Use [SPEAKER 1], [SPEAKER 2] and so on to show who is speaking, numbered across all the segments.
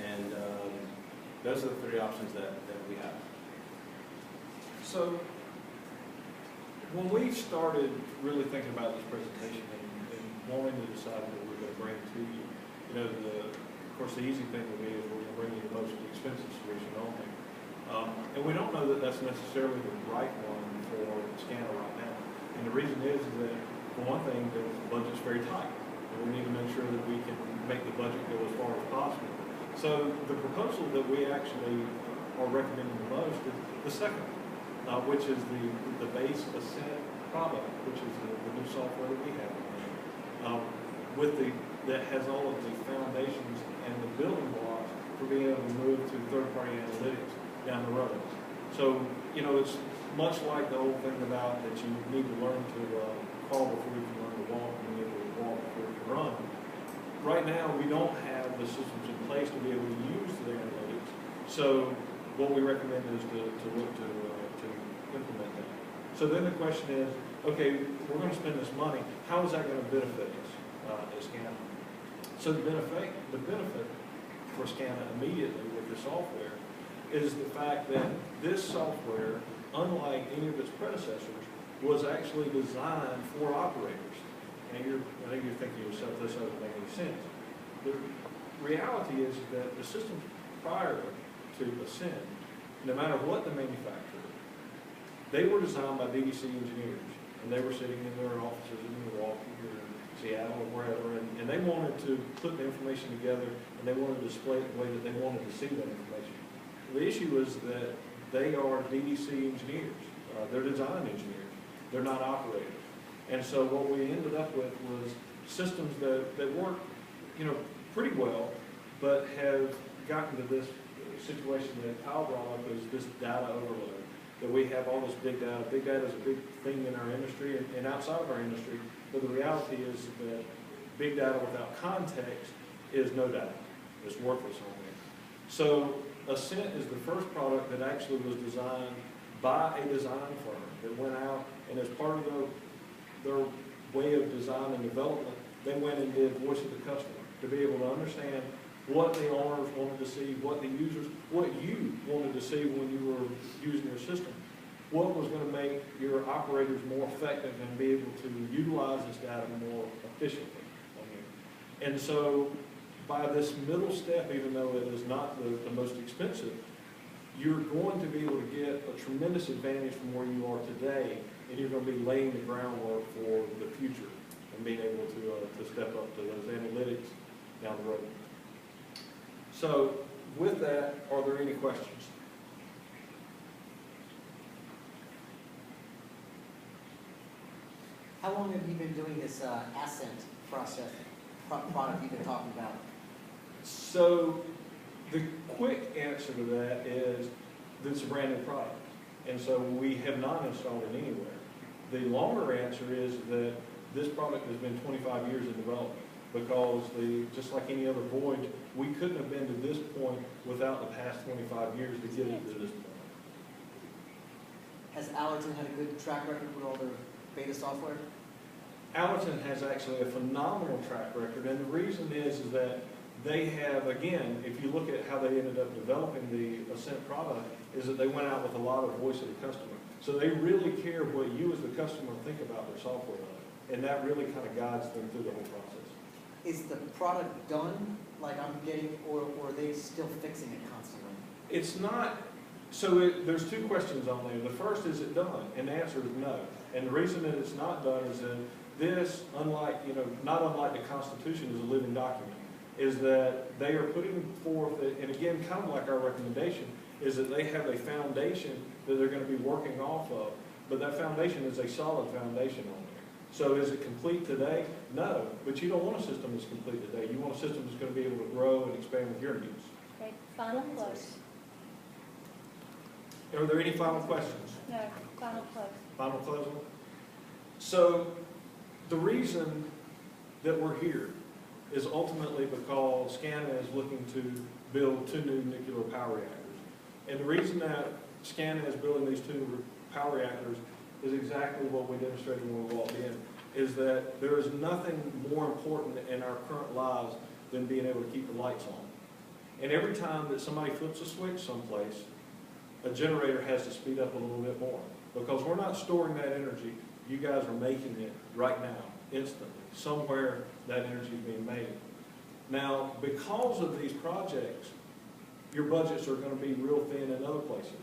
[SPEAKER 1] And those are the three options that we have.
[SPEAKER 2] So, when we started really thinking about this presentation and wanting to decide what we're going to bring to you, you know, of course, the easy thing would be is we're going to bring you the most expensive solution only. And we don't know that that's necessarily the right one for SCANA right now. And the reason is that, for one thing, the budget's very tight. And we need to make sure that we can make the budget go as far as possible. So the proposal that we actually are recommending the most is the second, which is the base Ascent product, which is the new software that we have. That has all of the foundations and the building blocks for being able to move to third-party analytics down the road. So, you know, it's much like the old thing about that you need to learn to crawl before you can learn to walk, and you need to walk before you can run. Right now, we don't have the systems in place to be able to use the analytics. So what we recommend is to look to implement that. So then the question is, okay, we're going to spend this money. How is that going to benefit us as SCANA? So the benefit for SCANA immediately with the software is the fact that this software, unlike any of its predecessors, was actually designed for operators. And I think you're thinking to yourself, this doesn't make any sense. The reality is that the systems prior to Ascend, no matter what the manufacturer, they were designed by DDC engineers, and they were sitting in their offices in Milwaukee or Seattle or wherever, and they wanted to put the information together, and they wanted to display it the way that they wanted to see that information. The issue is that they are DDC engineers. They're design engineers. They're not operators. And so what we ended up with was systems that work, you know, pretty well, but have gotten to this situation that Kyle brought up is this data overload. That we have all this big data. Big data is a big thing in our industry and outside of our industry, but the reality is that big data without context is no data. It's worthless on there. So Ascent is the first product that actually was designed by a design firm that went out, and as part of their way of design and development, they went and did voice of the customer to be able to understand what the owners wanted to see, what the users, what you wanted to see when you were using your system, what was going to make your operators more effective and be able to utilize this data more efficiently. And so by this middle step, even though it is not the most expensive, you're going to be able to get a tremendous advantage from where you are today, and you're going to be laying the groundwork for the future and being able to step up to those analytics down the road. So with that, are there any questions?
[SPEAKER 3] How long have you been doing this Ascent process product you've been talking about?
[SPEAKER 2] So the quick answer to that is that it's a brand new product. And so we have not installed it anywhere. The longer answer is that this product has been 25 years in development, because just like any other voyage, we couldn't have been to this point without the past 25 years to get it to this point.
[SPEAKER 3] Has Allerton had a good track record with all their beta software?
[SPEAKER 2] Allerton has actually a phenomenal track record, and the reason is that they have, again, if you look at how they ended up developing the Ascent product, is that they went out with a lot of voice of the customer. So they really care what you as the customer think about their software, and that really kind of guides them through the whole process.
[SPEAKER 3] Is the product done, like I'm getting, or are they still fixing it constantly?
[SPEAKER 2] It's not. So there's two questions on there. The first, is it done? And the answer is no. And the reason that it's not done is that this, unlike, not unlike the Constitution, is a living document, is that they are putting forth, and again, kind of like our recommendation, is that they have a foundation that they're going to be working off of, but that foundation is a solid foundation on there. So is it complete today? No, but you don't want a system that's complete today. You want a system that's going to be able to grow and expand with your needs.
[SPEAKER 4] Great. Final close.
[SPEAKER 2] Are there any final questions?
[SPEAKER 4] No, final close.
[SPEAKER 2] Final closing? So the reason that we're here is ultimately because SCANA is looking to build 2 new nuclear power reactors. And the reason that SCANA is building these 2 power reactors is exactly what we demonstrated when we walked in, is that there is nothing more important in our current lives than being able to keep the lights on. And every time that somebody flips a switch someplace, a generator has to speed up a little bit more. Because we're not storing that energy, you guys are making it right now, instantly. Somewhere that energy is being made. Now, because of these projects, your budgets are going to be real thin in other places.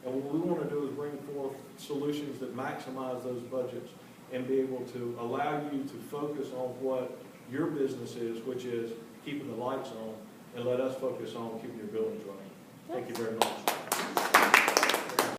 [SPEAKER 2] And what we want to do is bring forth solutions that maximize those budgets and be able to allow you to focus on what your business is, which is keeping the lights on, and let us focus on keeping your buildings running. Thank you very much.